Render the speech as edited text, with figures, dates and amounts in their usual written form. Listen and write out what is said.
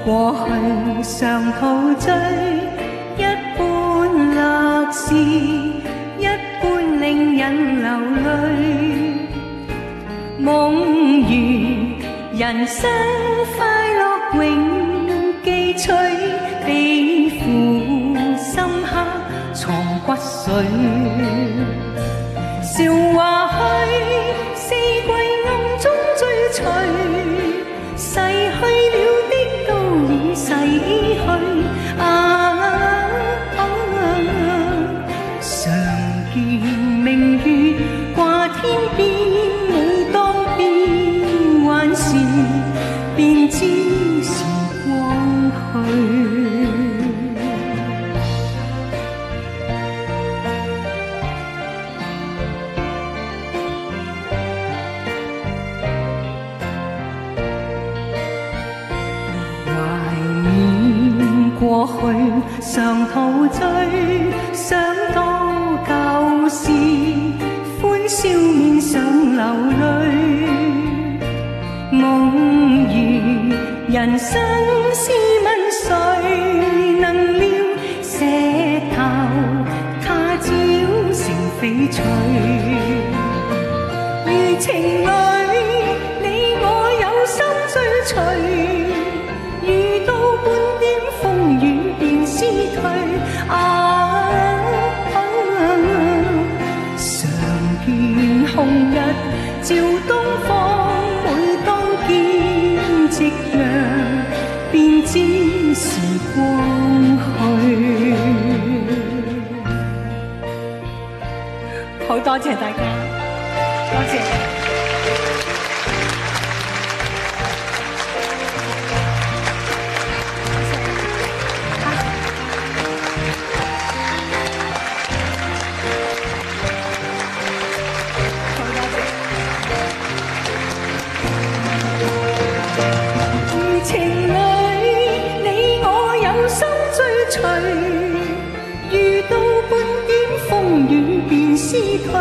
過去常陶醉，一般樂事，一般令人流淚。夢如人生快樂永記取，悲苦深刻藏骨髓。韶華去，四季暗中追隨，逝去了的都已逝去。常見明月掛天邊，每當變幻時，便知時光去。過去常陶醉，想到舊事，歡笑面上流淚。夢如人生試問誰能料，石頭他朝成翡翠。如情侶你我有心追隨，遇到半點風雨便消退。常見紅日照東方，每當見夕陽，便知時光去。好多謝大家，多謝。遇到半點風雨便消退。